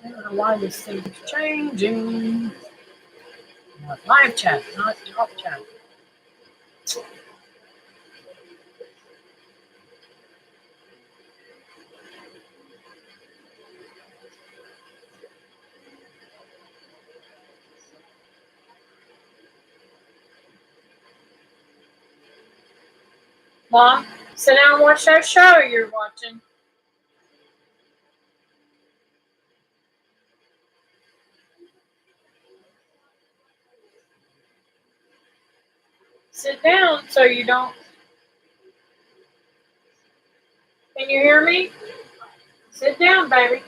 I don't know why this thing is changing. Live chat, not talk chat. Mom, sit down and watch that show you're watching. Sit down so you don't. Can you hear me? Sit down, baby.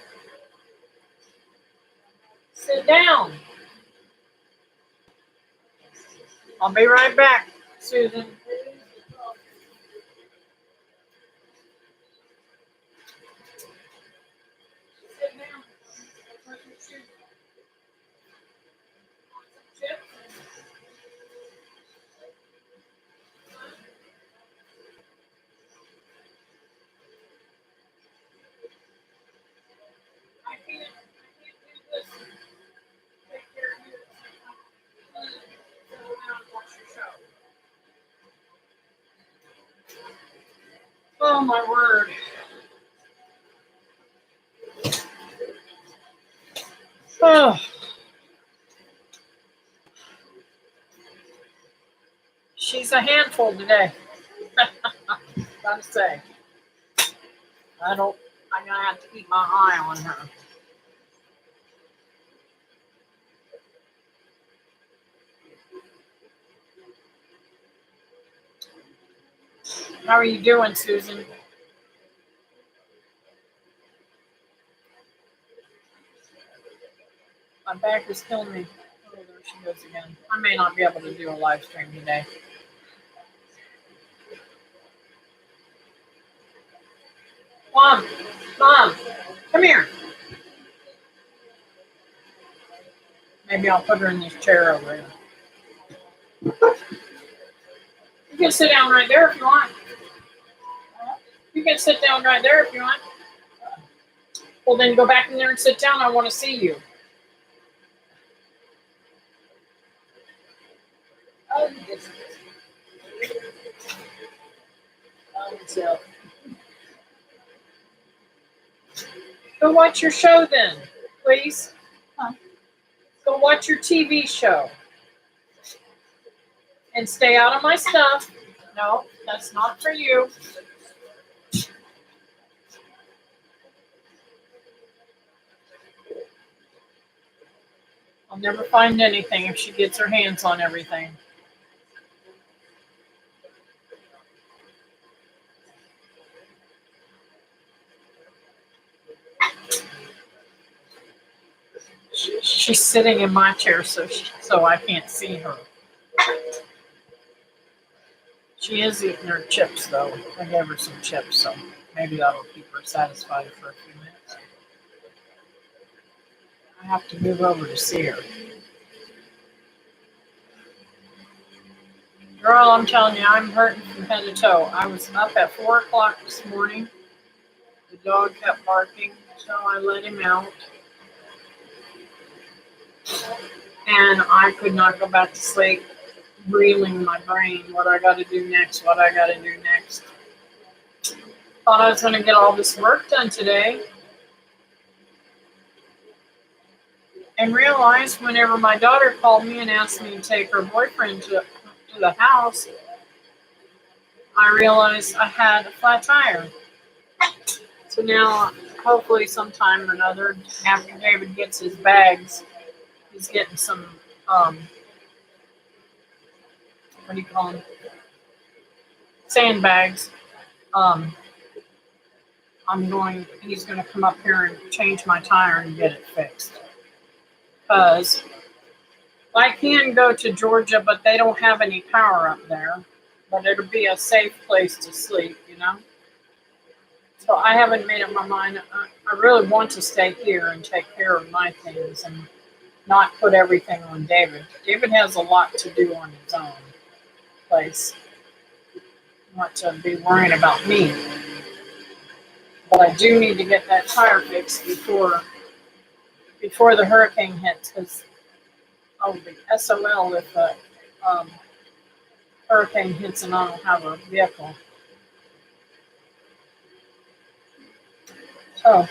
Sit down. I'll be right back, Susan. Sit down. I can't do this. Take care of you. Sit down and watch your show. Oh my word. Oh. She's a handful today. Gotta say. I'm gonna have to keep my eye on her. How are you doing, Susan? My back is killing me. Oh, there she goes again. I may not be able to do a live stream today. Mom, come here. Maybe I'll put her in this chair over here. You can sit down right there if you want. You can sit down right there if you want. Well, then go back in there and sit down. I want to see you. Oh, so. Go watch your show then, please. Go watch your TV show. And stay out of my stuff. No, that's not for you. I'll never find anything if she gets her hands on everything. She's sitting in my chair, so I can't see her. She is eating her chips, though. I gave her some chips, so maybe that'll keep her satisfied for a few minutes. I have to move over to see her. Girl, I'm telling you, I'm hurting from head to toe. I was up at 4 o'clock this morning. The dog kept barking, so I let him out. And I could not go back to sleep, reeling in my brain what I got to do next. Thought I was going to get all this work done today. And realized whenever my daughter called me and asked me to take her boyfriend to the house, I realized I had a flat tire. So now, hopefully sometime or another, after David gets his bags, he's getting some, what do you call them? Sandbags. He's going to come up here and change my tire and get it fixed. Because I can go to Georgia, but they don't have any power up there. But it'll be a safe place to sleep, you know? So I haven't made up my mind. I really want to stay here and take care of my things and not put everything on David. David has a lot to do on his own place. Not to be worrying about me. But I do need to get that tire fixed before before the hurricane hits, because I'll be SOL if the um, hurricane hits and I don't have a vehicle. So,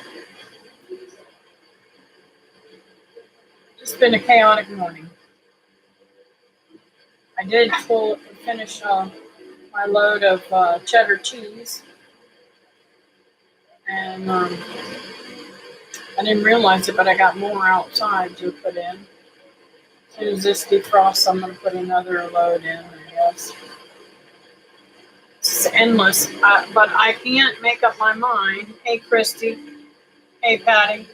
just been a chaotic morning. I did finish my load of cheddar cheese, and I didn't realize it, but I got more outside to put in. As soon as this defrosts, I'm going to put another load in, I guess. It's endless, but I can't make up my mind. Hey, Christy. Hey, Patty.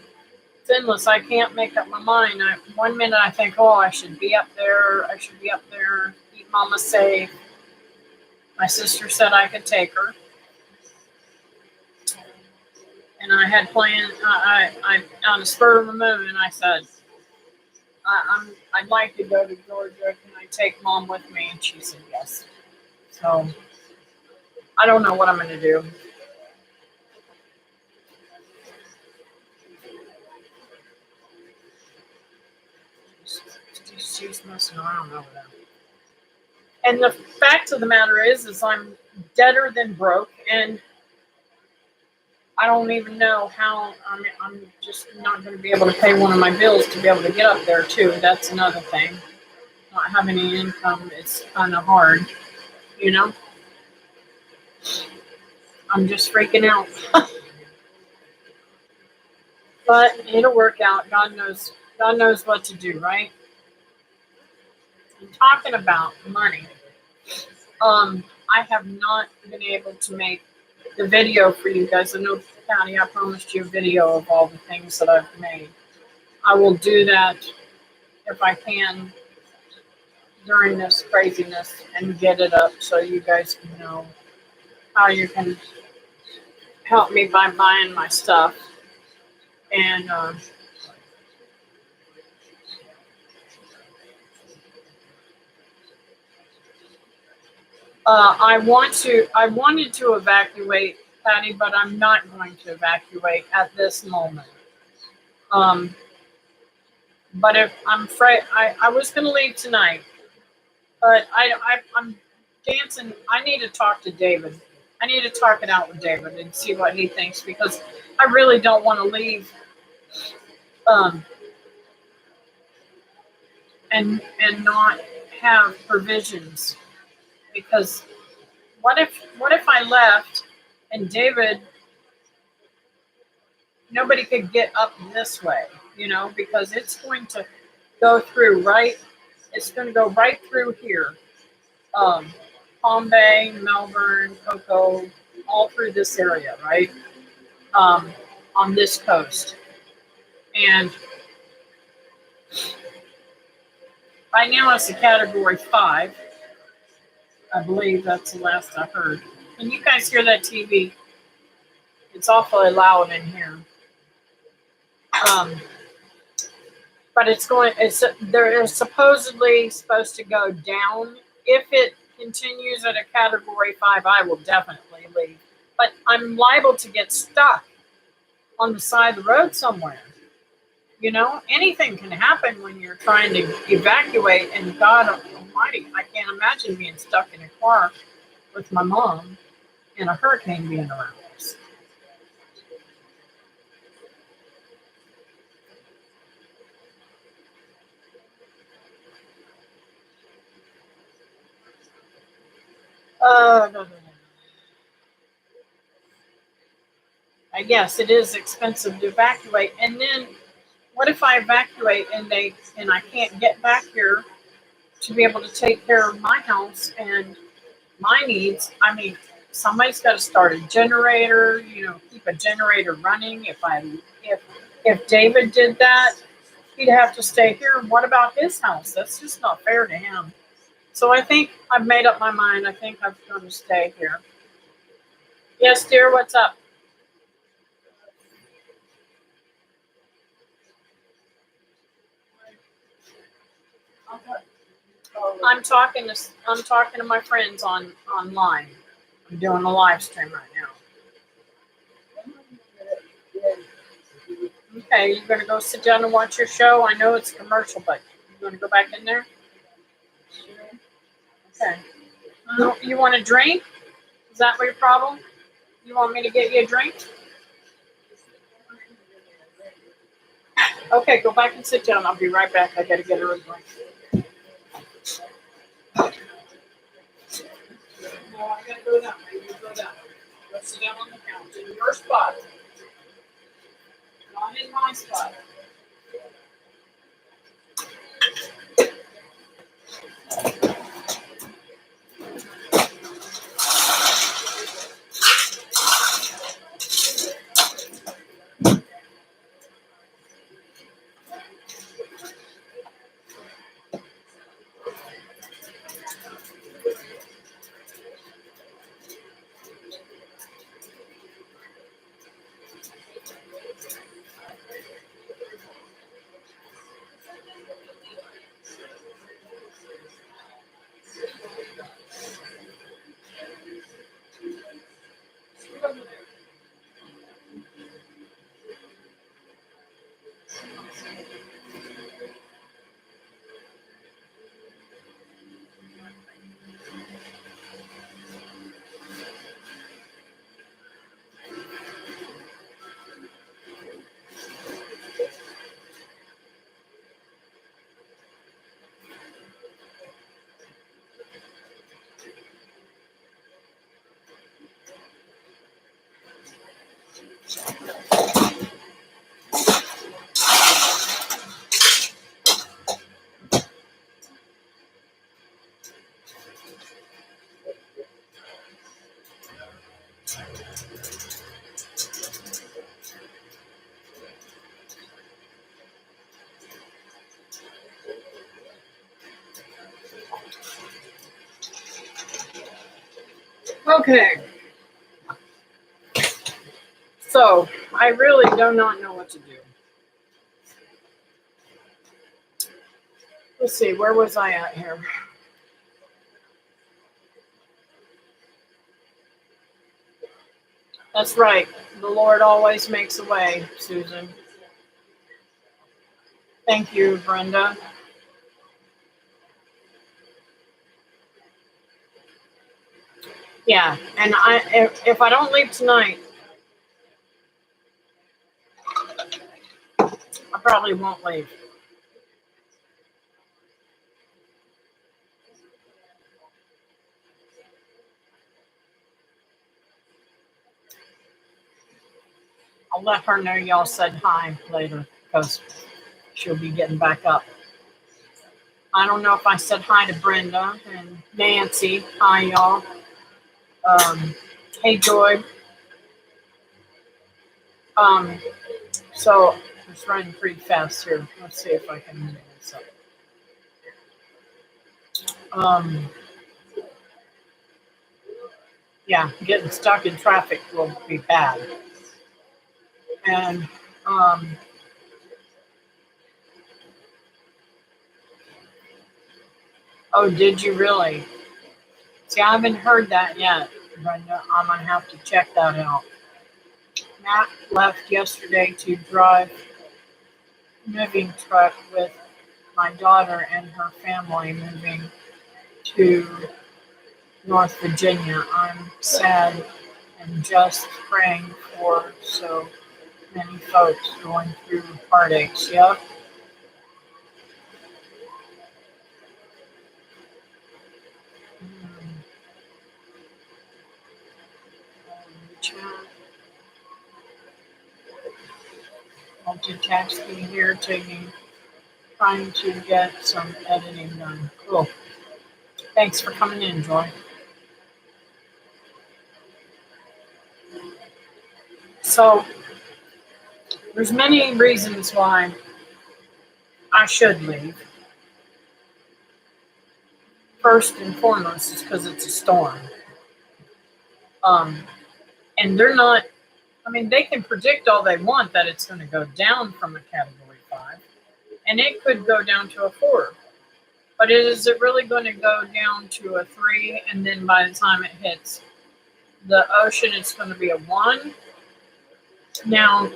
It's endless. I can't make up my mind. One minute I think, oh, I should be up there. I should be up there. Keep Mama safe. My sister said I could take her. And I had planned, I on the spur of the moment, I said, I'd like to go to Georgia. Can I take Mom with me? And she said yes. So I don't know what I'm going to do. She's messing around over there. And the fact of the matter is I'm deader than broke, and I don't even know how. I'm just not going to be able to pay one of my bills to be able to get up there too. That's another thing. Not having any income, it's kind of hard, you know. I'm just freaking out. But it'll work out. God knows what to do, right? And talking about money, I have not been able to make the video for you guys. I know, Patty, I promised you a video of all the things that I've made. I will do that if I can during this craziness and get it up so you guys can know how you can help me by buying my stuff. And I wanted to evacuate, Patty, but I'm not going to evacuate at this moment. But if I'm afraid, I was going to leave tonight, but I'm dancing. I need to talk to David. I need to talk it out with David and see what he thinks, because I really don't want to leave and not have provisions, because what if I left and David, nobody could get up this way, because it's going to go through it's going to go right through here, Palm Bay, Melbourne, Cocoa, all through this area, right, on this coast. And right now it's a Category 5. I believe that's the last I heard. Can you guys hear that TV? It's awfully loud in here. But they're supposedly supposed to go down. If it continues at a Category 5, I will definitely leave. But I'm liable to get stuck on the side of the road somewhere. Anything can happen when you're trying to evacuate, and God Almighty, I can't imagine being stuck in a car with my mom and a hurricane being around us. No. Yes, it is expensive to evacuate. And then what if I evacuate and I can't get back here to be able to take care of my house and my needs? I mean, somebody's got to start a generator, keep a generator running. If David did that, he'd have to stay here. What about his house? That's just not fair to him. So I think I've made up my mind. I think I'm going to stay here. Yes, dear, what's up? I'm talking to my friends online. I'm doing a live stream right now. Okay, you're going to go sit down and watch your show. I know it's a commercial, but you're going to go back in there? Okay. You want a drink? Is that what your problem? You want me to get you a drink? Okay, go back and sit down. I'll be right back. I got to get her a drink. No, I got to go that way. You go that way. Go sit down on the couch in your spot. Not in my spot. Okay. So, I really do not know what to do. Let's see, where was I at here? That's right. The Lord always makes a way, Susan. Thank you, Brenda. Yeah, and if I don't leave tonight, I probably won't leave. I'll let her know y'all said hi later because she'll be getting back up. I don't know if I said hi to Brenda and Nancy. Hi, y'all. Hey, Joy. So it's running pretty fast here. Let's see if I can move this up. Yeah, getting stuck in traffic will be bad. And oh, did you really? See, I haven't heard that yet, Brenda. I'm gonna have to check that out. Matt left yesterday to drive moving truck with my daughter and her family moving to North Virginia. I'm sad and just praying for so many folks going through heartaches. Yep. Multitasking here, trying to get some editing done. Cool. Thanks for coming in, Joy. So there's many reasons why I should leave. First and foremost is because it's a storm. And they're not, I mean, they can predict all they want that it's going to go down from a category 5, and it could go down to a 4. But is it really going to go down to a 3, and then by the time it hits the ocean, it's going to be a 1? Now,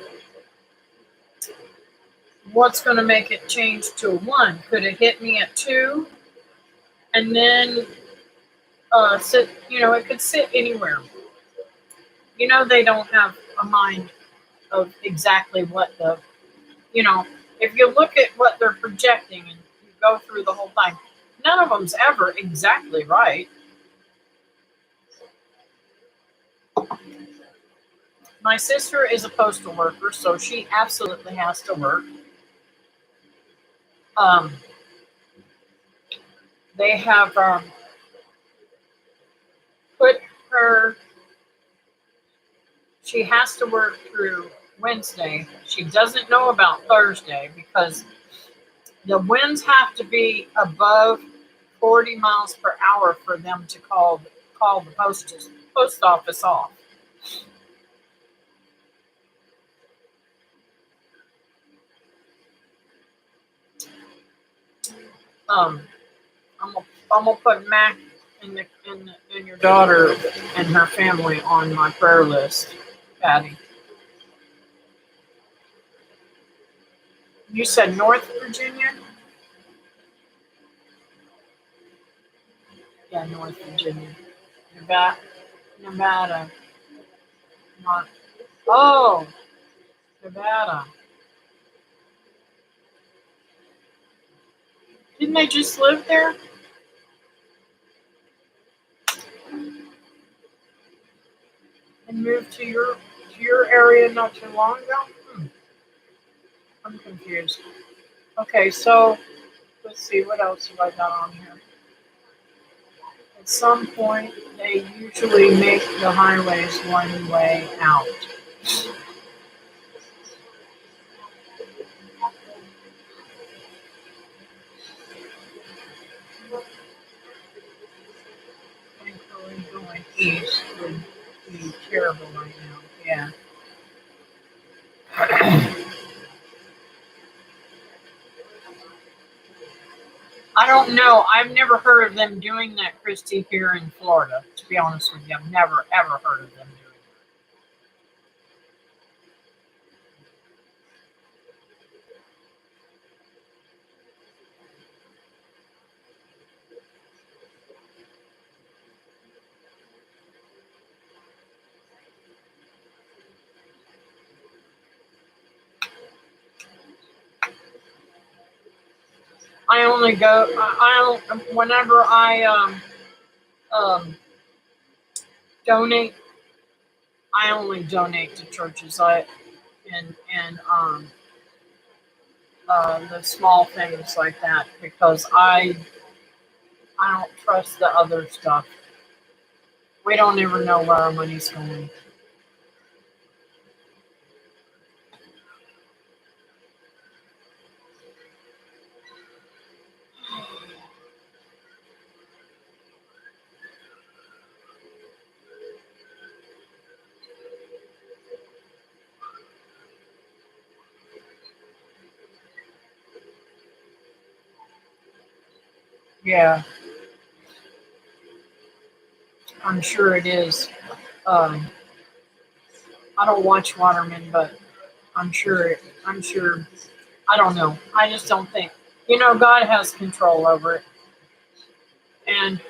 What's going to make it change to a 1? Could it hit me at 2 and then sit? It could sit anywhere. They don't have a mind of exactly what if you look at what they're projecting and you go through the whole thing, none of them's ever exactly right. My sister is a postal worker, so she absolutely has to work. Um, they have put her, she has to work through Wednesday. She doesn't know about Thursday because the winds have to be above 40 miles per hour for them to call the post office off. Um, I'm gonna put Mac in your daughter and her family on my prayer list, Patty. You said North Virginia? Yeah, North Virginia. Nevada. Not. Oh, Nevada. Didn't they just live there? And moved to your area not too long ago? I'm confused. Okay, so let's see, what else have I got on here? At some point, they usually make the highways one way out. Thankfully, going east would be terrible right now. Yeah. I don't know. I've never heard of them doing that, Christy, here in Florida. To be honest with you, I've never ever heard of them doing I only go. I don't. Whenever I donate, I only donate to churches. And the small things like that because I don't trust the other stuff. We don't ever know where our money's going. Yeah, I'm sure it is. Um, I don't watch Waterman, but I'm sure. I'm sure. I don't know. I just don't think. God has control over it, and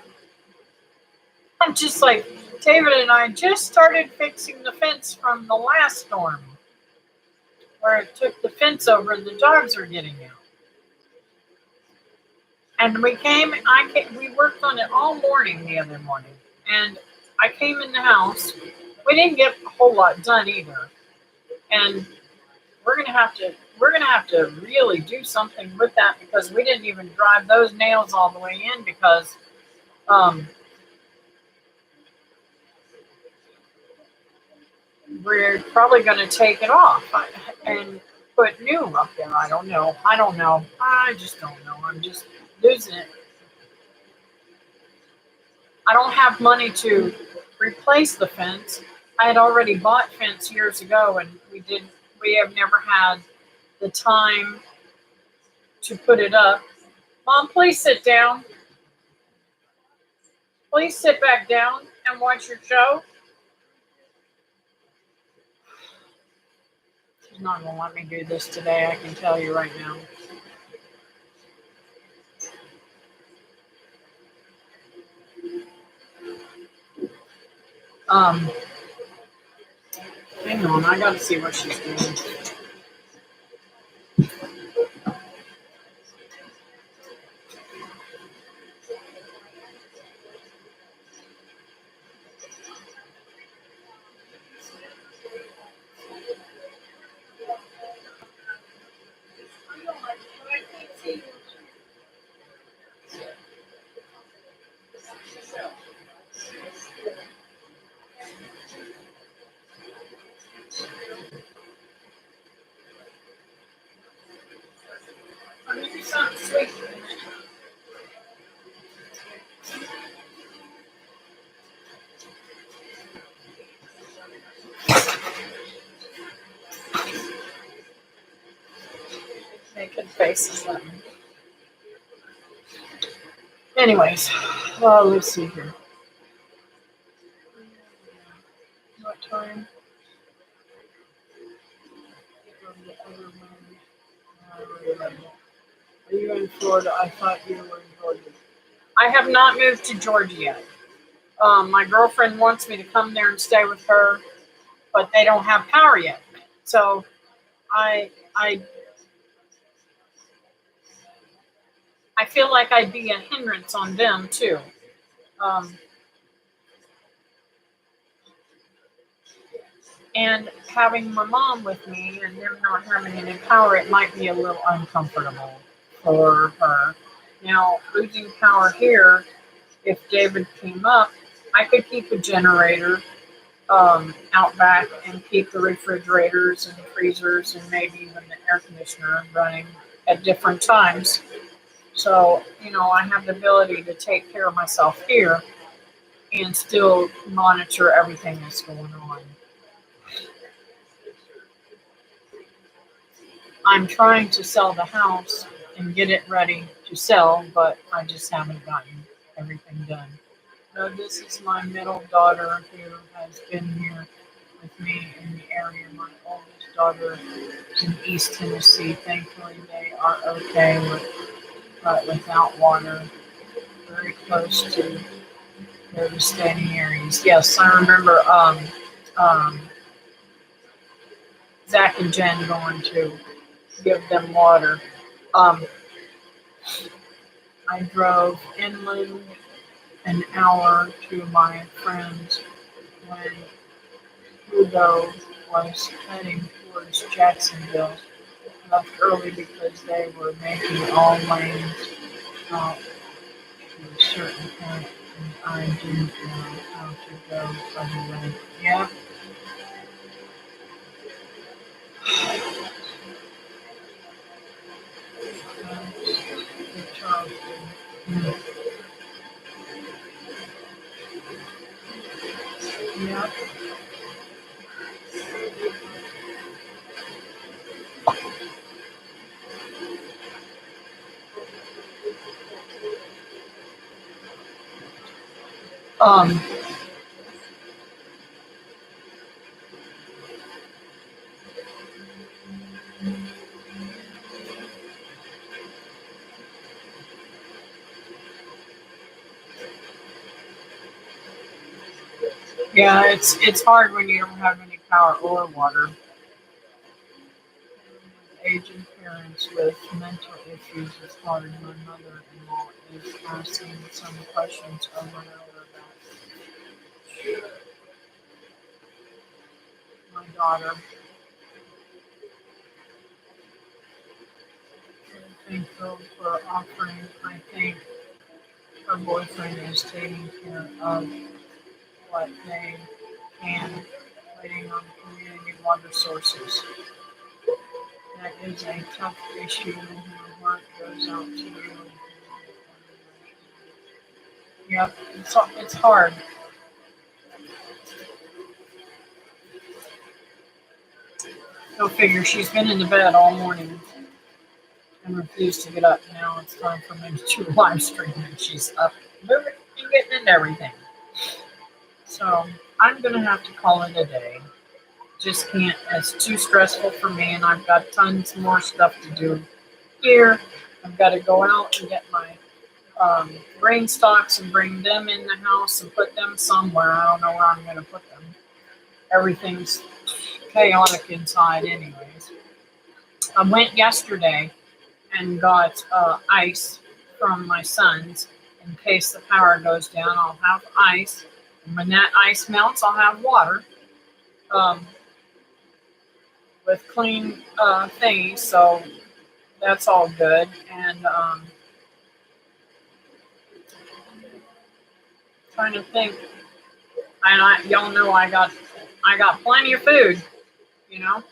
I'm just like David and I just started fixing the fence from the last storm, where it took the fence over and the dogs are getting out. And we worked on it all morning the other morning. And I came in the house. We didn't get a whole lot done either. And we're gonna have to really do something with that because we didn't even drive those nails all the way in because um, we're probably gonna take it off and put new up there. I don't know. I just don't know. I'm just losing it. I don't have money to replace the fence. I had already bought fence years ago, and we have never had the time to put it up. Mom, please sit down. Please sit back down and watch your show. She's not gonna let me do this today, I can tell you right now. Um, Hang on, I gotta see what she's doing. I'm gonna do something sweet. Making faces at me. Anyways, let's see here. What time? Are you in Florida? I thought you were in Georgia. I have not moved to Georgia yet. My girlfriend wants me to come there and stay with her, but they don't have power yet. So I I I feel like I'd be a hindrance on them too. Um, and having my mom with me and them not having any power, it might be a little uncomfortable for her. Now, losing power here, if David came up, I could keep a generator out back and keep the refrigerators and freezers and maybe even the air conditioner running at different times. So, I have the ability to take care of myself here and still monitor everything that's going on. I'm trying to sell the house and get it ready to sell, but I just haven't gotten everything done. So this is my middle daughter who has been here with me in the area. My oldest daughter in East Tennessee. Thankfully, they are okay but without water, very close to their standing areas. Yes, I remember um, Zach and Jen going to give them water. Um, I drove inland an hour to my friends when Hugo was heading towards Jacksonville. Left early because they were making all lanes out to a certain point, and I didn't know how to go other way. Yeah. The Charleston. Mm. Yeah. Um, yeah, it's hard when you don't have any power or water. Aging parents with mental issues is hard. My mother-in-law is asking some questions over and over about my daughter. Thank you for offering. I think her boyfriend is taking care of what they can, waiting on community water sources. That is a tough issue. My heart goes out to you. Yep, it's hard. Go figure. She's been in the bed all morning and refused to get up. Now it's time for me to do live stream, and she's up, moving and getting into everything. So I'm gonna have to call it a day. Just can't. It's too stressful for me, and I've got tons more stuff to do here. I've got to go out and get my grain stocks and bring them in the house and put them somewhere. I don't know where I'm going to put them. Everything's chaotic inside, anyways. I went yesterday and got ice from my son's in case the power goes down. I'll have ice, and when that ice melts, I'll have water um, with clean things. So that's all good. And trying to think, and y'all know I got plenty of food. You know,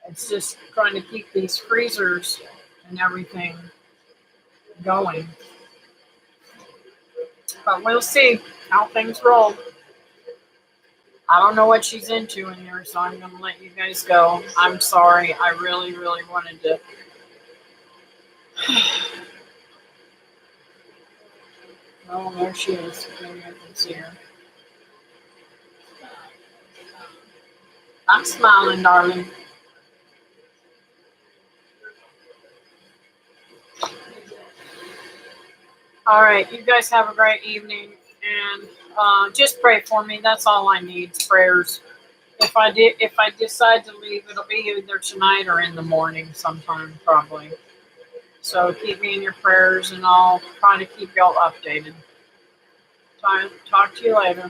it's just trying to keep these freezers and everything going. But we'll see how things roll. I don't know what she's into in here, so I'm going to let you guys go. I'm sorry. I really, really wanted to. Oh, there she is. Maybe I can see her. I'm smiling, darling. All right, you guys have a great evening, and just pray for me. That's all I need, prayers. If I decide to leave, it'll be either tonight or in the morning, sometime probably. So keep me in your prayers, and I'll try to keep y'all updated. Talk to you later.